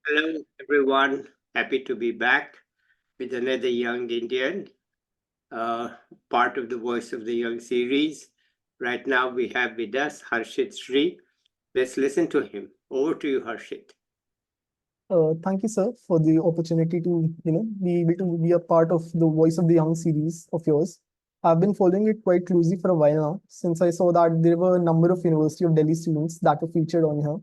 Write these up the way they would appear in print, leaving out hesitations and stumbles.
Hello, everyone. Happy to be back with another Young Indian, uh, part of the Voice of the Young series. Right now, we have with us Harshit Shree. Let's listen to him. Over to you, Harshit. Thank you, sir, for the opportunity to, be able to be a part of the Voice of the Young series of yours. I've been following it quite closely for a while now, since I saw that there were a number of University of Delhi students that were featured on here.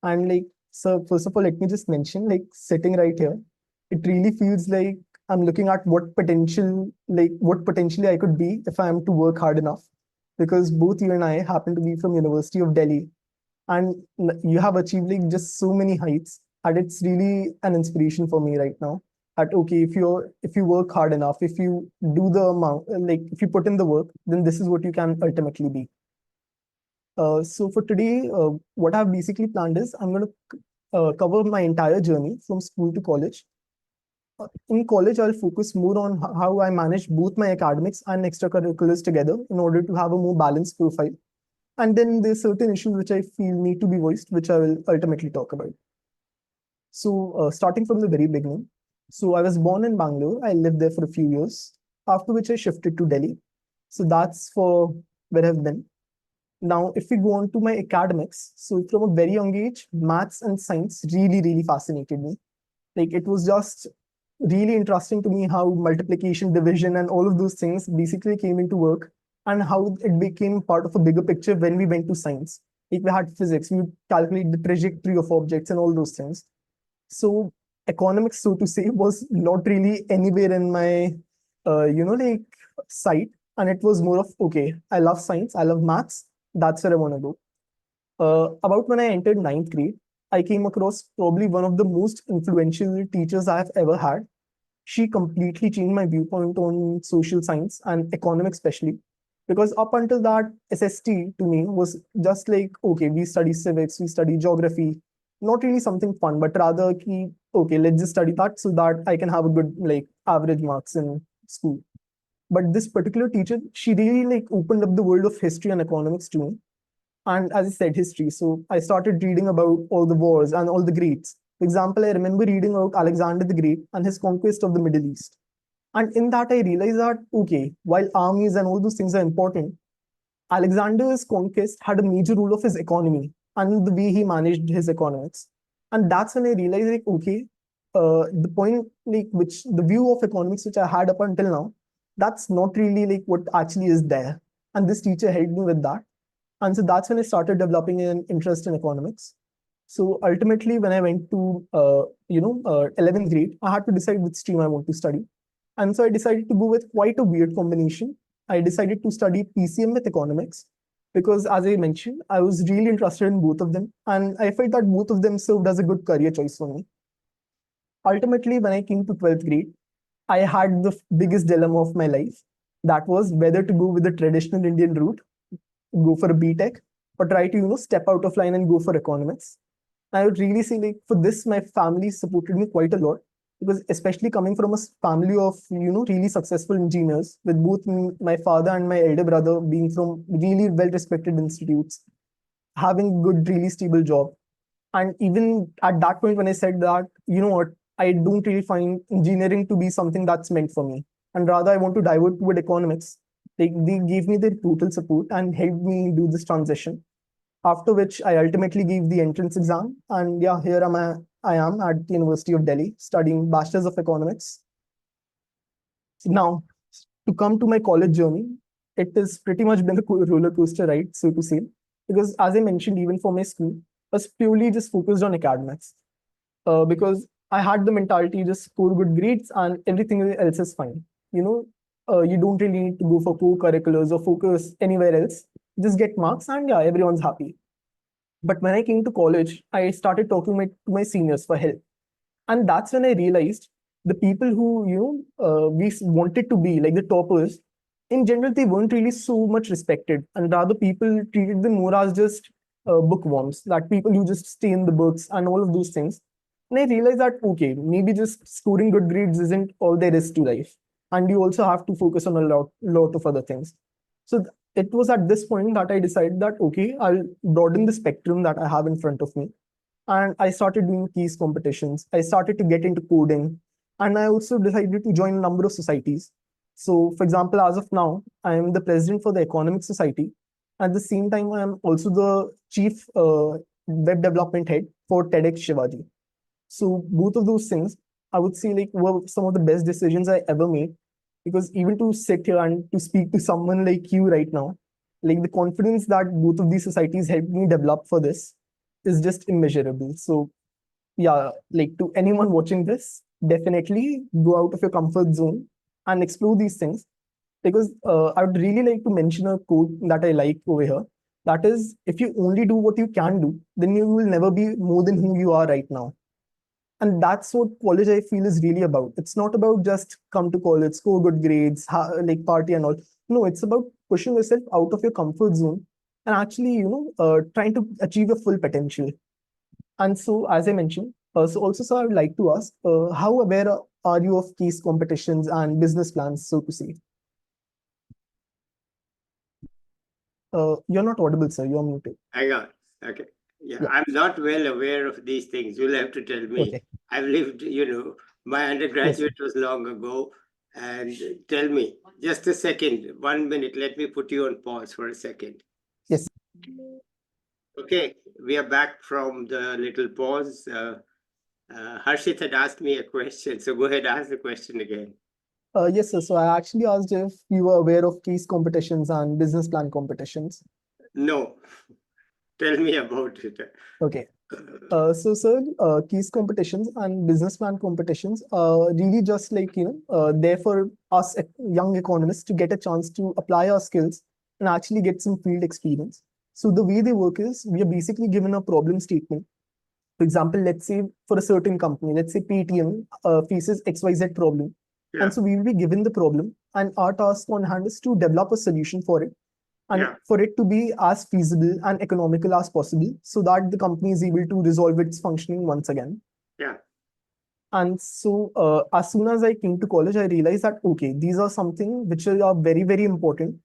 And like, sir, first of all, let me just mention, like, sitting right here, it really feels like I'm looking at what potentially I could be if I am to work hard enough. Because both you and I happen to be from University of Delhi, and you have achieved like just so many heights, and it's really an inspiration for me right now. That okay, if you work hard enough, if you do the amount, like if you put in the work, then this is what you can ultimately be. So for today, what I've basically planned is I'm going to cover my entire journey from school to college. In college, I'll focus more on how I manage both my academics and extracurriculars together in order to have a more balanced profile. And then there's certain issues which I feel need to be voiced, which I will ultimately talk about. So, starting from the very beginning, so I was born in Bangalore. I lived there for a few years, after which I shifted to Delhi. So that's for where I've been. Now, if we go on to my academics, so from a very young age, maths and science really fascinated me. Like it was just really interesting to me how multiplication, division, and all of those things basically came into work, and how it became part of a bigger picture when we went to science. Like we had physics, we would calculate the trajectory of objects and all those things. So economics, so to say, was not really anywhere in my, like sight. And it was more of, okay, I love science, I love maths, that's where I want to go. About when I entered ninth grade, I came across probably one of the most influential teachers I have ever had. She completely changed my viewpoint on social science and economics, especially because up until that, SST to me was just like, okay, we study civics, we study geography, not really something fun, but rather, okay, let's just study that so that I can have a good, like, average marks in school. But this particular teacher, she really like opened up the world of history and economics to me. And as I said, history. So I started reading about all the wars and all the greats. For example, I remember reading about Alexander the Great and his conquest of the Middle East. And in that, I realized that, okay, while armies and all those things are important, Alexander's conquest had a major role of his economy and the way he managed his economics. And that's when I realized, like, okay, the point, like, which the view of economics which I had up until now, that's not really like what actually is there. And this teacher helped me with that. And so that's when I started developing an interest in economics. So ultimately, when I went to 11th grade, I had to decide which stream I want to study, and so I decided to go with quite a weird combination. I decided to study PCM with economics because, as I mentioned, I was really interested in both of them, and I felt that both of them served as a good career choice for me. Ultimately, when I came to 12th grade, I had the biggest dilemma of my life. That was whether to go with the traditional Indian route, go for a BTech, or try to step out of line and go for economics. I would really say, like, for this, my family supported me quite a lot, because especially coming from a family of really successful engineers, with both my father and my elder brother being from really well respected institutes, having good really stable job. And even at that point, when I said that, you know what, I don't really find engineering to be something that's meant for me, and rather I want to divert toward economics, they gave me their total support and helped me do this transition. After which I ultimately gave the entrance exam, and yeah, here I am at the University of Delhi studying Bachelor's of Economics. Now, to come to my college journey, it has pretty much been a roller coaster ride, so to say, because as I mentioned, even for my school, I was purely just focused on academics, because I had the mentality just score good grades and everything else is fine. You know, you don't really need to go for co-curriculars or focus anywhere else. Just get marks and yeah, everyone's happy. But when I came to college, I started talking to my seniors for help. And that's when I realized the people who, we wanted to be like the toppers, in general, they weren't really so much respected. And rather, people treated them more as just bookworms, that people who just stay in the books and all of those things. And I realized that, okay, maybe just scoring good grades isn't all there is to life. And you also have to focus on a lot of other things. So it was at this point that I decided that, okay, I'll broaden the spectrum that I have in front of me. and I started doing quiz competitions. I started to get into coding, and I also decided to join a number of societies. So, for example, as of now, I am the president for the Economic Society. At the same time, I am also the chief web development head for TEDx Shivaji. So both of those things, I would say, like, were some of the best decisions I ever made. Because even to sit here and to speak to someone like you right now, like the confidence that both of these societies helped me develop for this is just immeasurable. So yeah, like to anyone watching this, definitely go out of your comfort zone and explore these things. Because I would really like to mention a quote that I like over here. That is, if you only do what you can do, then you will never be more than who you are right now. And that's what college I feel is really about. It's not about just come to college, score good grades, like party and all. No, it's about pushing yourself out of your comfort zone and actually, trying to achieve your full potential. And so, as I mentioned, so also, sir, I would like to ask, how aware are you of case competitions and business plans, so to say? You're not audible, sir. You're muted. Hang on. Okay. Yeah, Yeah. I'm not well aware of these things. You'll have to tell me. Okay. I've lived, my Yes, sir. undergraduate was long ago. And tell me, just a second, 1 minute, let me put you on pause for a second. Yes. Okay, we are back from the little pause. Harshit had asked me a question, so go ahead, ask the question again. Yes, sir. So I actually asked if you were aware of case competitions and business plan competitions. No, tell me about it. Okay. So, sir, case competitions and businessman competitions really just like, there for us young economists to get a chance to apply our skills and actually get some field experience. So the way they work is we are basically given a problem statement. For example, let's say for a certain company, let's say Paytm faces XYZ problem. Yeah, And so we will be given the problem, and our task on hand is to develop a solution for it and yeah, for it to be as feasible and economical as possible so that the company is able to resolve its functioning once again. yeah, And so, as soon as I came to college, I realized that, okay, these are something which are very, very important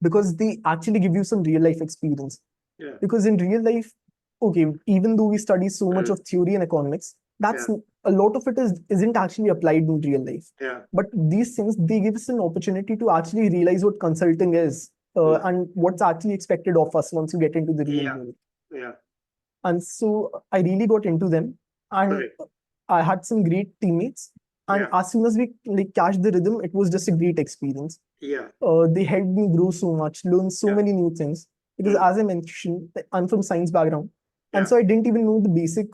because they actually give you some real life experience. yeah, Because in real life, okay, even though we study so much of theory and economics, that's yeah, a lot of it isn't actually applied in real life. yeah, But these things, they give us an opportunity to actually realize what consulting is and what's actually expected of us once you get into the real yeah, world. yeah, And so I really got into them, and correct. I had some great teammates. And Yeah, as soon as we like catch the rhythm, it was just a great experience. yeah, They helped me grow so much, learn so yeah, many new things. Because as I mentioned, I'm from science background, and yeah, so I didn't even know the basic,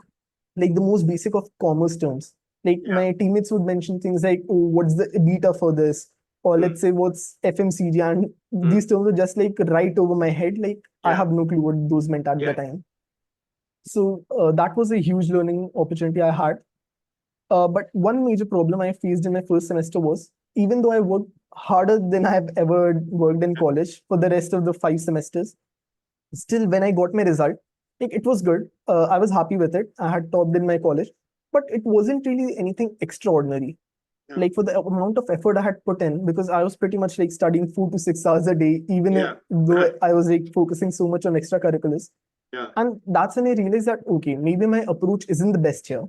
like the most basic of commerce terms. Like yeah, my teammates would mention things like, "Oh, what's the beta for this?" Or let's say, "What's FMCG?" And these terms are just like right over my head. Like I yeah, have no clue what those meant at the yeah, time. So that was a huge learning opportunity I had. But one major problem I faced in my first semester was even though I worked harder than I have ever worked in college for the rest of the 5 semesters, still when I got my result, it was good. I was happy with it. I had topped in my college, but it wasn't really anything extraordinary. yeah, Like for the amount of effort I had put in, because I was pretty much like studying 4 to 6 hours a day, even yeah, though I was like focusing so much on extracurriculars. yeah, And that's when I realized that, okay, maybe my approach isn't the best here.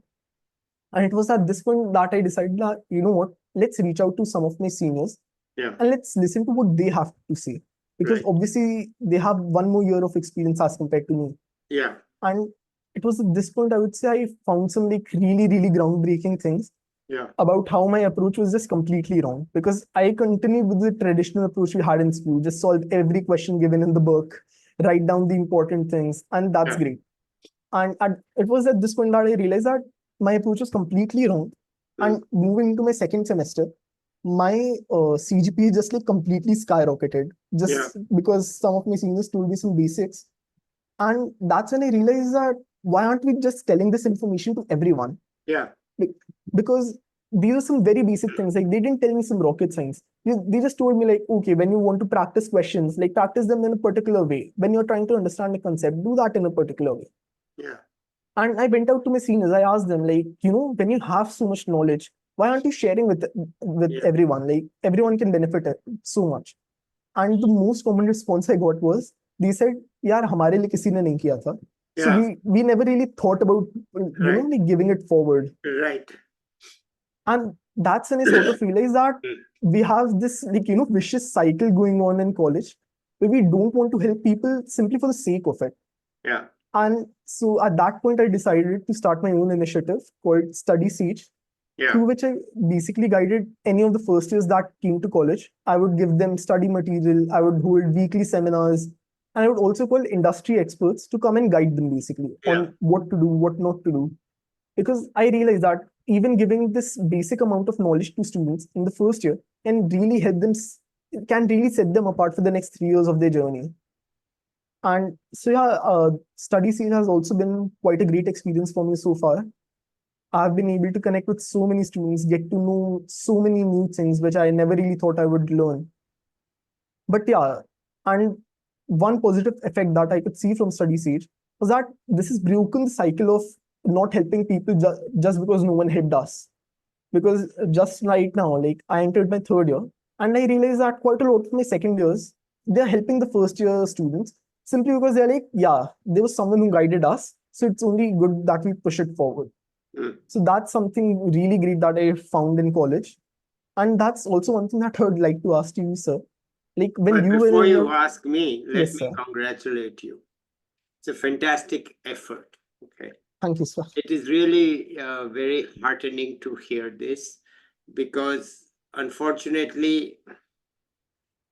And it was at this point that I decided that, you know what, let's reach out to some of my seniors yeah, and let's listen to what they have to say. Because right. obviously they have one more year of experience as compared to me. Yeah, And it was at this point I would say I found some like really, really groundbreaking things yeah, about how my approach was just completely wrong. Because I continued with the traditional approach we had in school, just solve every question given in the book, write down the important things, and that's yeah, great. And it was at this point that I realized that my approach was completely wrong. And moving into my second semester, my CGPA just like completely skyrocketed yeah, just because some of my seniors told me some basics. And that's when I realized that why aren't we just telling this information to everyone? yeah, Be- Because these are some very basic things. Like they didn't tell me some rocket science. They just told me like, okay, when you want to practice questions, like practice them in a particular way. When you're trying to understand a concept, do that in a particular way. yeah, And I went out to my seniors. I asked them, like, when you have so much knowledge, why aren't you sharing with yeah, everyone? Like, everyone can benefit it so much. And the most common response I got was, they said, "यार हमारे लिए किसी ने नहीं किया था." So Yeah. we never really thought about, Right. like giving it forward. Right. And that's when I sort of realized that Mm. we have this, like, vicious cycle going on in college where we don't want to help people simply for the sake of it. Yeah. And so at that point, I decided to start my own initiative called Study Siege, Yeah. through which I basically guided any of the first years that came to college. I would give them study material, I would hold weekly seminars, and I would also call industry experts to come and guide them basically Yeah. on what to do, what not to do. Because I realized that even giving this basic amount of knowledge to students in the first year can really help them, can really set them apart for the next 3 years of their journey. And so, yeah, study season has also been quite a great experience for me so far. I've been able to connect with so many students, get to know so many new things which I never really thought I would learn. But yeah, and one positive effect that I could see from Study Siege was that this has broken the cycle of not helping people just because no one helped us. Because just right now, like I entered my third year, and I realized that quite a lot of my second years, they're helping the first year students simply because they're like, yeah, there was someone who guided us. So it's only good that we push it forward. Mm. So that's something really great that I found in college. And that's also one thing that I would like to ask you, sir. Like when But you were before in you your, ask me, let yes, me sir. congratulate you. It's a fantastic effort. Okay. Thank you, sir. It is really very heartening to hear this because unfortunately,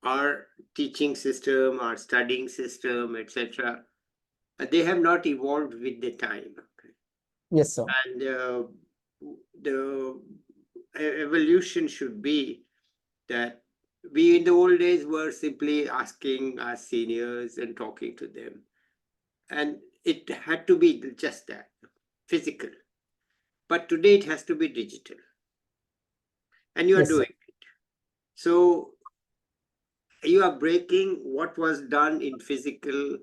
our teaching system, our studying system, etc., they have not evolved with the time. Okay. Yes, sir. And the evolution should be that we in the old days were simply asking our seniors and talking to them. And it had to be just that, physical. But today it has to be digital. And you are Yes, sir. doing it. So you are breaking what was done in physical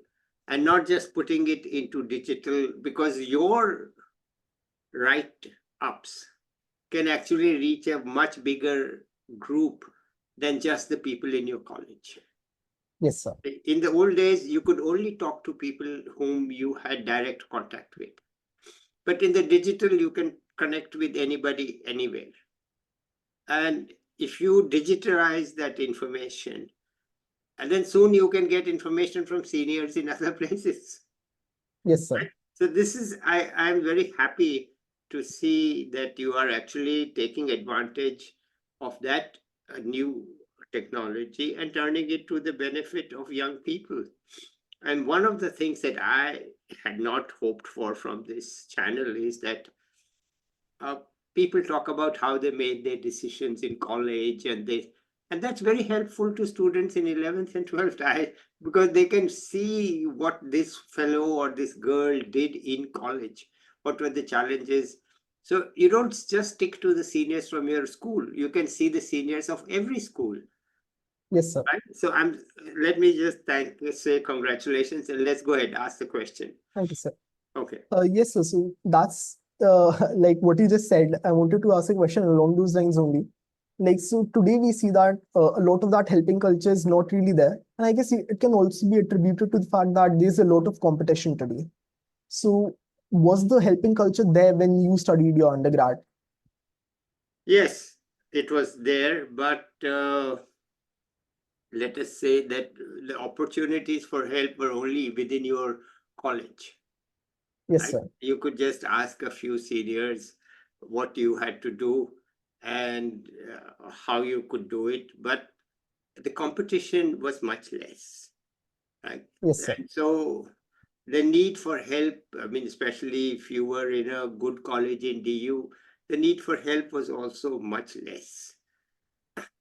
and not just putting it into digital, because your write ups can actually reach a much bigger group than just the people in your college. Yes, sir. In the old days, you could only talk to people whom you had direct contact with. But in the digital, you can connect with anybody anywhere. And if you digitalize that information, and then soon you can get information from seniors in other places. Yes, sir. So this is, I'm very happy to see that you are actually taking advantage of that new technology and turning it to the benefit of young people. And one of the things that I had not hoped for from this channel is that uh, people talk about how they made their decisions in college, and that's very helpful to students in 11th and 12th because they can see what this fellow or this girl did in college, what were the challenges. So you don't just stick to the seniors from your school, you can see the seniors of every school. Yes, sir. Right? So let me just say congratulations, and let's go ahead, ask the question. Thank you, sir. Okay. Yes, sir. So that's like what you just said. I wanted to ask a question along those lines only. Like, so today we see that a lot of that helping culture is not really there. And I guess it can also be attributed to the fact that there's a lot of competition today. So was the helping culture there when you studied your undergrad? Yes, it was there, but let us say that the opportunities for help were only within your college, Yes, right? sir. You could just ask a few seniors what you had to do and how you could do it, but the competition was much less, right? Yes, sir. And so the need for help, I mean, especially if you were in a good college in DU, the need for help was also much less.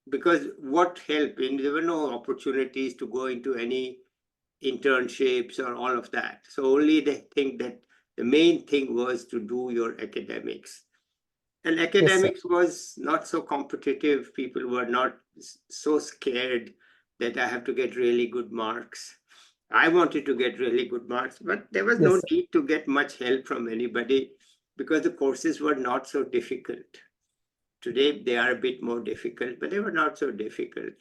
Because what help? And there were no opportunities to go into any internships or all of that. So only they think that the main thing was to do your academics. And Yes, sir. academics was not so competitive. People were not so scared that I have to get really good marks. I wanted to get really good marks, but there was Yes, no sir. need to get much help from anybody because the courses were not so difficult. Today they are a bit more difficult, but they were not so difficult.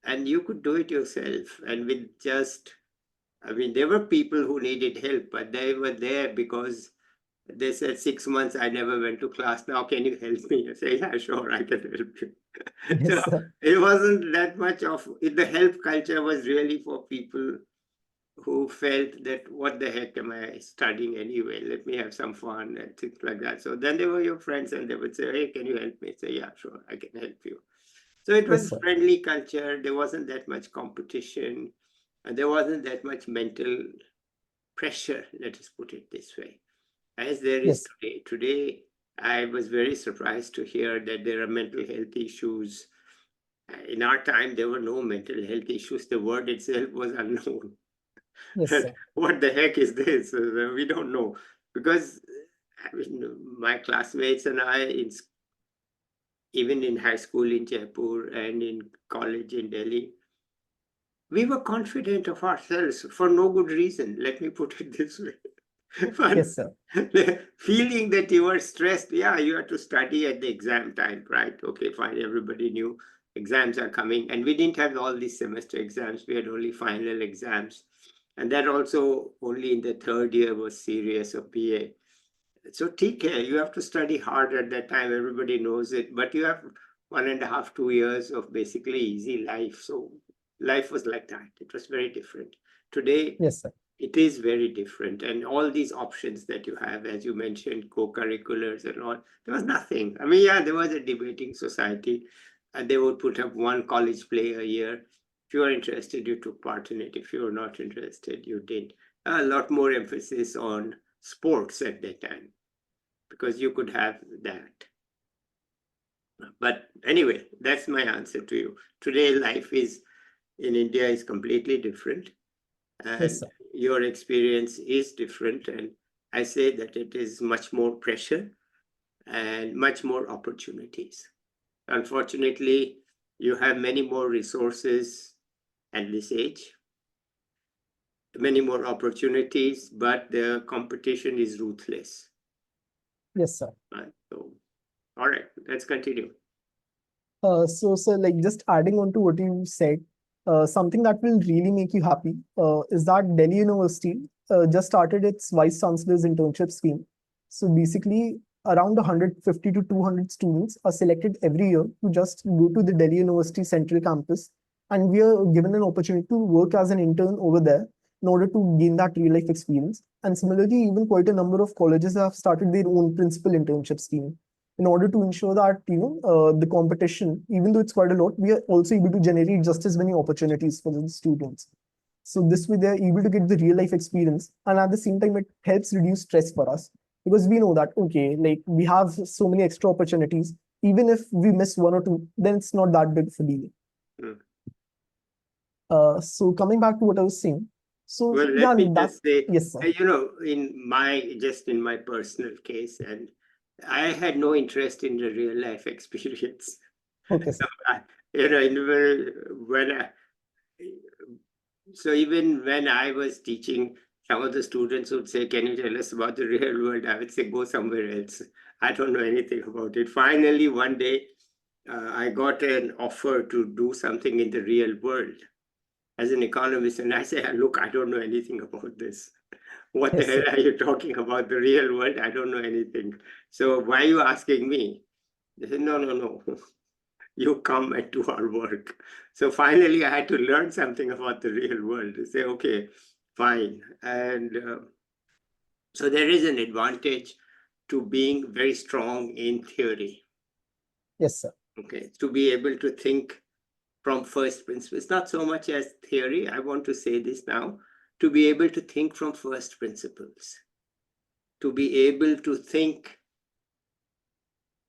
And you could do it yourself. And with just I mean, there were people who needed help, but they were there because they said 6 months I never went to class. Now, can you help me? I say, yeah, sure, I can help you. So Yes, sir. it wasn't that much of the help culture was really for people who felt that what the heck am I studying anyway? Let me have some fun and things like that. So then they were your friends and they would say, hey, can you help me? Say, yeah, sure, I can help you. So it Yes, was sir. friendly culture. There wasn't that much competition. And there wasn't that much mental pressure, let us put it this way, as there is Yes. today. Today, I was very surprised to hear that there are mental health issues. In our time, there were no mental health issues. The word itself was unknown. Yes, sir. What the heck is this? We don't know. Because I mean, my classmates and I, even in high school in Jaipur and in college in Delhi, we were confident of ourselves for no good reason. Let me put it this way. But Yes, sir. the feeling that you were stressed, yeah, you had to study at the exam time, right? Okay, fine. Everybody knew exams are coming. And we didn't have all these semester exams. We had only final exams. And that also only in the third year was serious of BA. So TK, you have to study hard at that time. Everybody knows it. But you have 1.5, 2 years of basically easy life. So life was like that. It was very different. Today, Yes, sir. it is very different. And all these options that you have, as you mentioned, co-curriculars and all, there was nothing. I mean, yeah, there was a debating society and they would put up one college play a year. If you are interested, you took part in it. If you were not interested, you didn't. A lot more emphasis on sports at that time because you could have that. But anyway, that's my answer to you. Today, life is in India is completely different Yes, and sir. your experience is different. And I say that it is much more pressure and much more opportunities. Unfortunately, you have many more resources at this age, many more opportunities, but the competition is ruthless. Yes, sir. Right? So, all right, let's continue. So, sir, like just adding on to what you said, something that will really make you happy is that Delhi University just started its Vice Chancellor's internship scheme. So basically, around 150 to 200 students are selected every year to just go to the Delhi University Central Campus, and we are given an opportunity to work as an intern over there in order to gain that real life experience. And similarly, even quite a number of colleges have started their own principal internship scheme in order to ensure that the competition, even though it's quite a lot, we are also able to generate just as many opportunities for the students. So this way they're able to get the real life experience, and at the same time it helps reduce stress for us because we know that okay, like we have so many extra opportunities. Even if we miss one or two, then it's not that big of a deal. Mm. So coming back to what I was saying, so Well, yeah, let me that just say, yes, sir. in my personal case, and I had no interest in the real life experience. Okay, So sir. I, you know, when I, so even when I was teaching, some of the students would say, "Can you tell us about the real world?" I would say, "Go somewhere else. I don't know anything about it." Finally, one day, I got an offer to do something in the real world as an economist, and I say, "Look, I don't know anything about this. What the Yes, hell sir. are you talking about? The real world? I don't know anything. So why are you asking me?" They said, "No, no, no. You come and do our work." So finally, I had to learn something about the real world. They say, "Okay, fine." And so there is an advantage to being very strong in theory. Yes, sir. Okay, to be able to think from first principles, not so much as theory. I want to say this now, to be able to think from first principles, to be able to think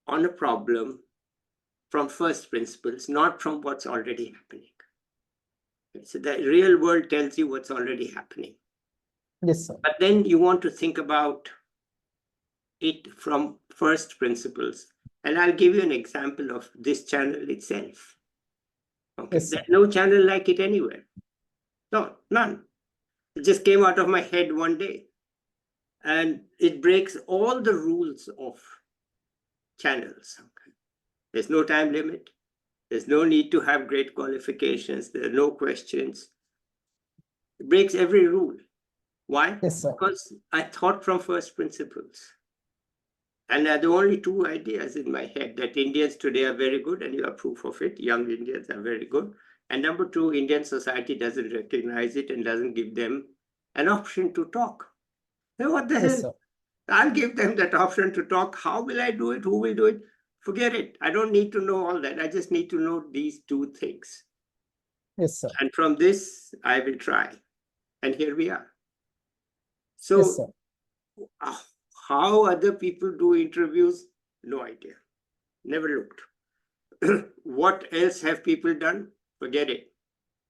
on a problem from first principles, not from what's already happening. So the real world tells you what's already happening. Yes, sir. But then you want to think about it from first principles. And I'll give you an example of this channel itself. Okay, Yes, sir. there's no channel like it anywhere. No, none. It just came out of my head one day. And it breaks all the rules of channels. Okay. There's no time limit. There's no need to have great qualifications. There are no questions. It breaks every rule. Why? Yes, sir. Because I thought from first principles. And there are only two ideas in my head, that Indians today are very good, and you are proof of it. Young Indians are very good. And number two, Indian society doesn't recognize it and doesn't give them an option to talk. Then what the Yes, hell? sir. I'll give them that option to talk. How will I do it? Who will do it? Forget it. I don't need to know all that. I just need to know these two things. Yes, sir. And from this, I will try. And here we are. Yes, So, sir. how other people do interviews? No idea. Never looked. What else have people done? Forget it.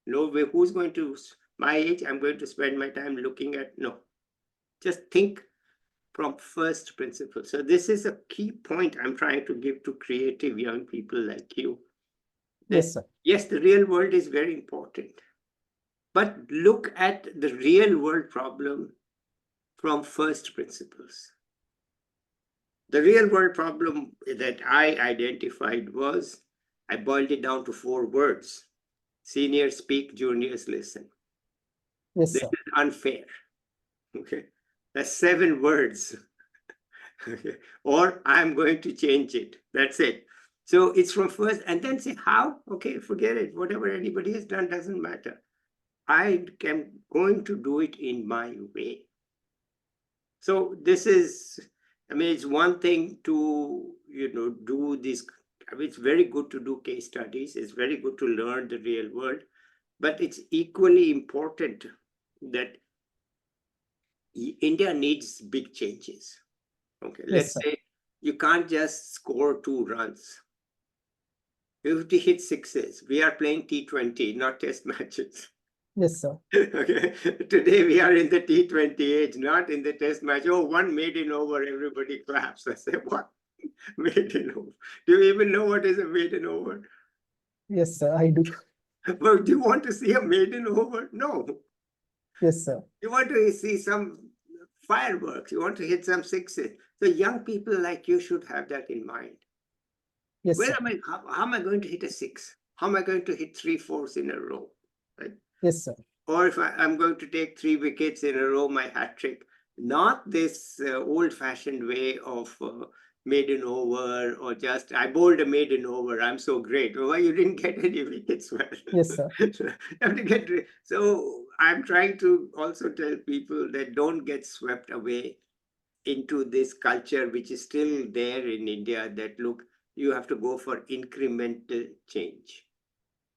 No way. Who's going to, my age, I'm going to spend my time looking at, no. Just think from first principle. So this is a key point I'm trying to give to creative young people like you. Yes, sir. Yes, the real world is very important, but look at the real world problem from first principles. The real world problem that I identified was, I boiled it down to 4 words. Seniors speak, juniors listen. Yes, This sir. is unfair. Okay, that's 7 words. Okay. Or I'm going to change it. That's it. So it's from first, and then say how? Okay, forget it. Whatever anybody has done doesn't matter. I am going to do it in my way. So this is, I mean, it's one thing to, do this. I mean, it's very good to do case studies. It's very good to learn the real world, but it's equally important that India needs big changes. Okay, Yes, let's sir. say you can't just score 2 runs. You have to hit sixes. We are playing T20, not test matches. Yes, sir. Okay. Today we are in the T20 age, not in the test match. Oh, one maiden over, everybody claps. I say, what? Maiden over. Do you even know what is a maiden over? Yes, sir. I do. But do you want to see a maiden over? No. Yes, sir. You want to see some fireworks. You want to hit some sixes. So young people like you should have that in mind. Yes, Where sir. am I? How am I going to hit a 6? How am I going to hit 3 fours in a row? Right? Yes, sir. Or if I'm going to take 3 wickets in a row, my hat trick. Not this old-fashioned way of maiden over, or just I bowled a maiden over. I'm so great. Well, why you didn't get any wickets? Well, Yes, sir. you have to get. So I'm trying to also tell people that don't get swept away into this culture which is still there in India, that look, you have to go for incremental change.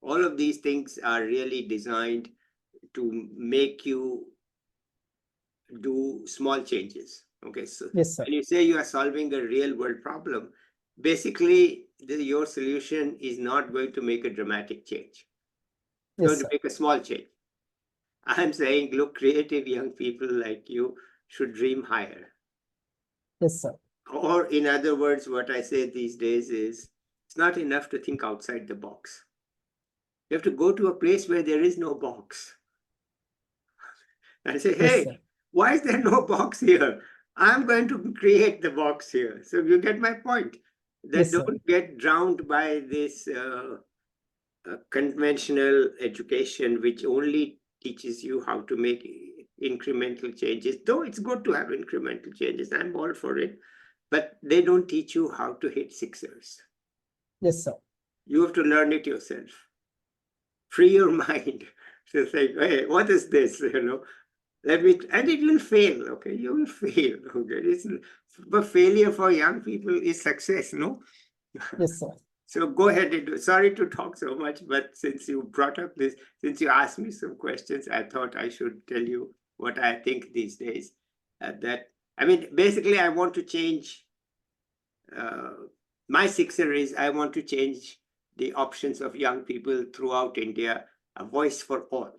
All of these things are really designed to make you do small changes. Okay, so Yes, sir. when you say you are solving a real world problem, basically your solution is not going to make a dramatic change. It's going Yes, to sir. make a small change. I'm saying, look, creative young people like you should dream higher. Yes, sir. Or in other words, what I say these days is, it's not enough to think outside the box. You have to go to a place where there is no box and say, Yes, hey, sir. why is there no box here? I'm going to create the box here. So you get my point. That Yes, sir. don't get drowned by this conventional education, which only teaches you how to make incremental changes. Though it's good to have incremental changes, I'm all for it. But they don't teach you how to hit sixers. Yes, sir. You have to learn it yourself. Free your mind to think, hey, what is this? Let me, and it will fail. Okay, you will fail. Okay, but failure for young people is success. No. Yes, sir. So go ahead and do. Sorry to talk so much, but since you brought up this, since you asked me some questions, I thought I should tell you what I think these days. That I mean, basically, I want to change. My sixer is I want to change the options of young people throughout India, a voice for all.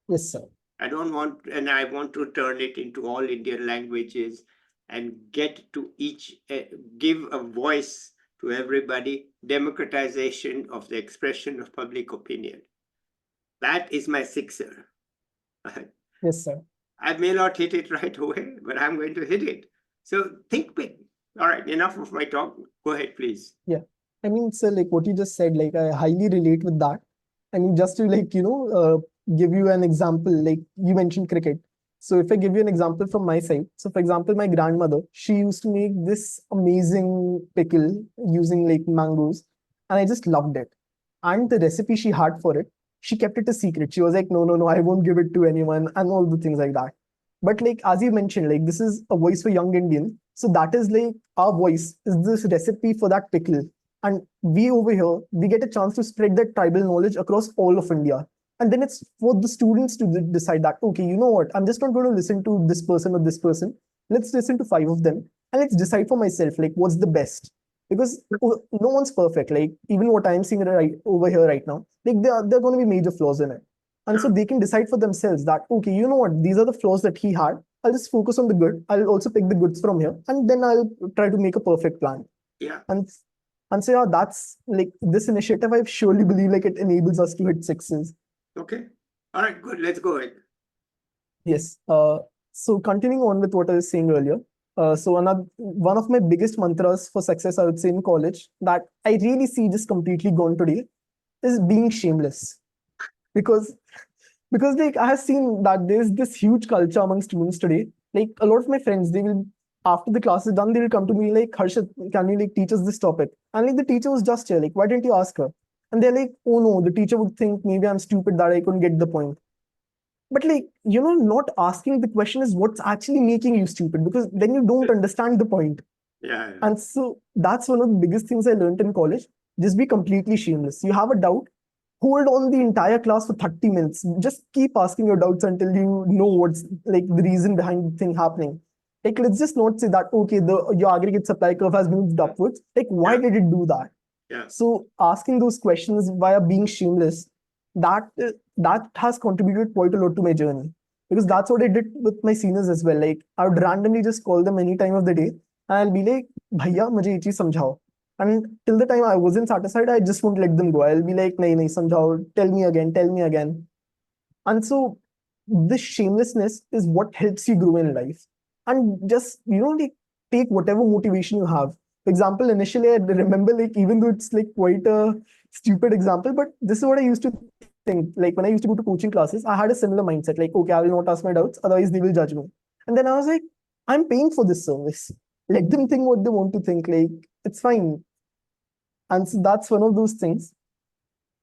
Yes, sir. I don't want, and I want to turn it into all Indian languages and get to each, give a voice to everybody, democratization of the expression of public opinion. That is my sixer. Yes, sir. I may not hit it right away, but I'm going to hit it. So think big. All right, enough of my talk. Go ahead, please. Yeah. I mean, sir, like what you just said, like I highly relate with that. I mean, just to like, give you an example, like you mentioned cricket. So if I give you an example from my side, so for example, my grandmother, she used to make this amazing pickle using like mangoes, and I just loved it. And the recipe she had for it, she kept it a secret. She was like, no, no, no, I won't give it to anyone, and all the things like that. But like as you mentioned, like this is a voice for young Indian. So that is like our voice is this recipe for that pickle. And we over here, we get a chance to spread that tribal knowledge across all of India. And then it's for the students to decide that, okay, you know what, I'm just not going to listen to this person or this person. Let's listen to five of them and let's decide for myself, like what's the best. Because no one's perfect. Like even what I'm seeing right over here right now, like there are going to be major flaws in it. And so they can decide for themselves that, okay, you know what, these are the flaws that he had. I'll just focus on the good. I'll also pick the goods from here. And then I'll try to make a perfect plan. Yeah. And so yeah, that's like this initiative, I surely believe like it enables us to hit sixes. Okay. All right, good. Let's go ahead. Yes. So continuing on with what I was saying earlier. So another one of my biggest mantras for success, I would say in college, that I really see just completely gone today is being shameless. Because like I have seen that there's this huge culture among students today. Like a lot of my friends, they will after the class is done, they will come to me like, Harshit, can you like teach us this topic? And like the teacher was just here, like, why didn't you ask her? And they're like, oh no, the teacher would think maybe I'm stupid that I couldn't get the point. But like, not asking the question is what's actually making you stupid because then you don't understand the point. Yeah. And so that's one of the biggest things I learned in college. Just be completely shameless. You have a doubt, hold on the entire class for 30 minutes. Just keep asking your doubts until you know what's like the reason behind the thing happening. Like, let's just not say that, okay, your aggregate supply curve has moved upwards. Like, why did it do that? Yeah. So asking those questions via being shameless, that has contributed quite a lot to my journey. Because that's what I did with my seniors as well. Like, I would randomly just call them any time of the day, and I'll be like, "Bhaiya, mujhe ye cheez samjhao." And till the time I wasn't satisfied, I just won't let them go. I'll be like, "Nahi, nahi, samjhao. Tell me again. Tell me again." And so this shamelessness is what helps you grow in life. And just, like take whatever motivation you have. For example, initially I remember like even though it's like quite a stupid example, but this is what I used to think. Like when I used to go to coaching classes, I had a similar mindset, like, okay, I will not ask my doubts, otherwise they will judge me. And then I was like, I'm paying for this service. Let them think what they want to think. Like, it's fine. And so that's one of those things.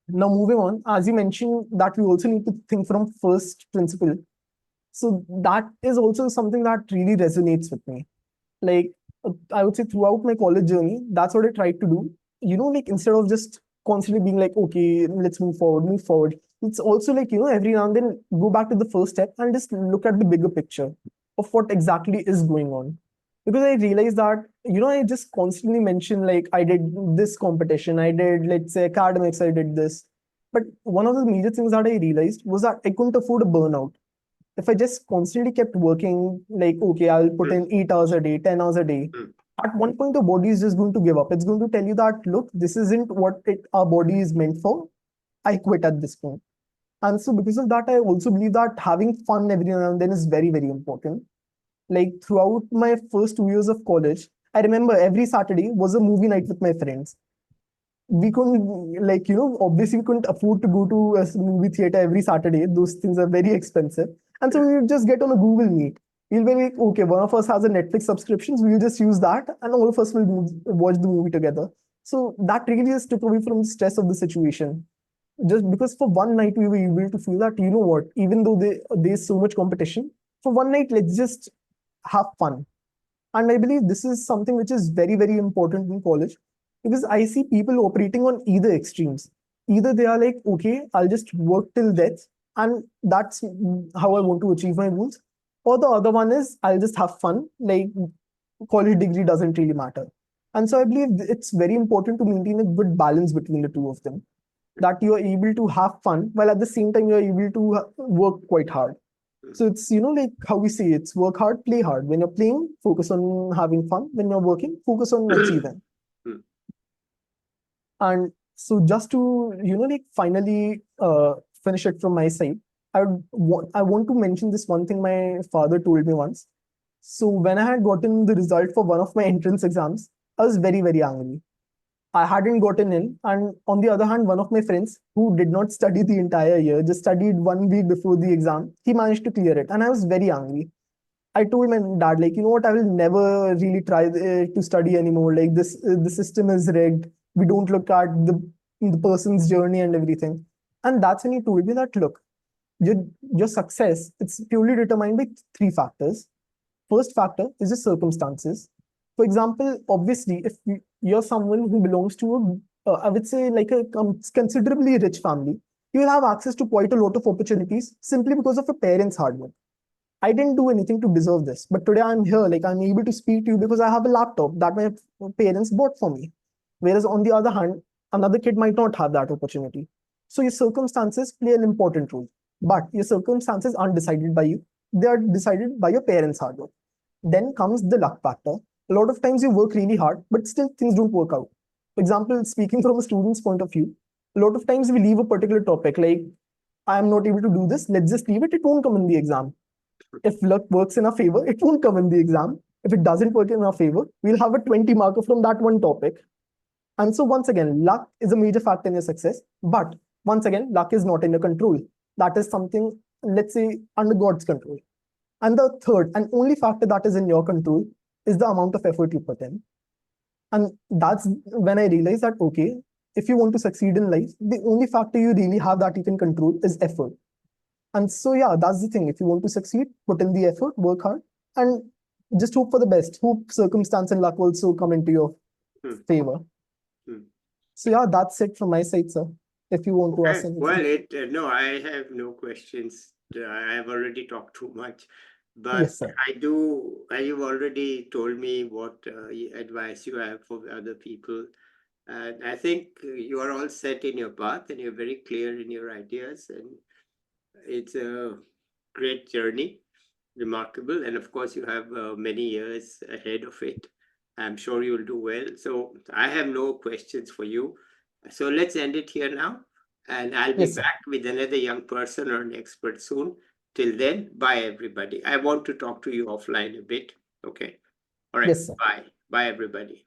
Now, moving on, as you mentioned, that we also need to think from first principle. So that is also something that really resonates with me. Like, I would say throughout my college journey, that's what I tried to do. Like instead of just constantly being like, okay, let's move forward, move forward. It's also like, every now and then go back to the first step and just look at the bigger picture of what exactly is going on. Because I realized that, I just constantly mention like I did this competition, I did, let's say, academics, I did this. But one of the major things that I realized was that I couldn't afford a burnout. If I just constantly kept working, like, okay, I'll put in 8 hours a day, 10 hours a day, at one point, the body is just going to give up. It's going to tell you that, look, this isn't what our body is meant for. I quit at this point. And so, because of that, I also believe that having fun every now and then is very, very important. Like, throughout my first 2 years of college, I remember every Saturday was a movie night with my friends. We couldn't, like, obviously we couldn't afford to go to a movie theater every Saturday. Those things are very expensive. And so we would just get on a Google Meet. We'll be like, okay, one of us has a Netflix subscription, so we'll just use that and all of us will watch the movie together. So that really just took away from the stress of the situation. Just because for one night we were able to feel that, what, even though there's so much competition, for one night, let's just have fun. And I believe this is something which is very, very important in college because I see people operating on either extremes. Either they are like, okay, I'll just work till death, and that's how I want to achieve my goals. Or the other one is, I'll just have fun, like college degree doesn't really matter. And so I believe it's very important to maintain a good balance between the two of them, that you are able to have fun while at the same time you are able to work quite hard. So it's, like how we say it's work hard, play hard. When you're playing, focus on having fun. When you're working, focus on achieving. And so just to, like finally finish it from my side, I want to mention this one thing my father told me once. So when I had gotten the result for one of my entrance exams, I was very, very angry. I hadn't gotten in. And on the other hand, one of my friends who did not study the entire year, just studied 1 week before the exam, he managed to clear it. And I was very angry. I told my dad, like, you know what, I will never really try to study anymore. Like this, the system is rigged. We don't look at the person's journey and everything. And that's when he told me that, look, your, your success, it's purely determined by three factors. First factor is the circumstances. For example, obviously, if you're someone who belongs to I would say like a considerably rich family, you will have access to quite a lot of opportunities simply because of your parents' hard work. I didn't do anything to deserve this, but today I'm here, like I'm able to speak to you because I have a laptop that my parents bought for me. Whereas on the other hand, another kid might not have that opportunity. So your circumstances play an important role, but your circumstances aren't decided by you. They are decided by your parents' hard work. Then comes the luck factor. A lot of times you work really hard, but still things don't work out. For example, speaking from a student's point of view, a lot of times we leave a particular topic like, I am not able to do this, let's just leave it, it won't come in the exam. If luck works in our favor, it won't come in the exam. If it doesn't work in our favor, we'll have a 20 marker from that one topic. And so once again, luck is a major factor in your success. But once again, luck is not in your control. That is something, let's say, under God's control. And the third and only factor that is in your control is the amount of effort you put in. And that's when I realized that, okay, if you want to succeed in life, the only factor you really have that you can control is effort. And so, yeah, that's the thing. If you want to succeed, put in the effort, work hard, and just hope for the best. Hope circumstance and luck also come into your favor. So, yeah, that's it from my side, sir. If you want to ask anything. Well, no, I have no questions. I have already talked too much, but Yes, sir. you've already told me what advice you have for other people. And I think you are all set in your path and you're very clear in your ideas. And it's a great journey, remarkable. And of course, you have many years ahead of it. I'm sure you'll do well. So I have no questions for you. So let's end it here now. And I'll be Yes, sir. back with another young person or an expert soon. Till then, bye, everybody. I want to talk to you offline a bit. Okay. All right. Yes, sir. Bye. Bye, everybody.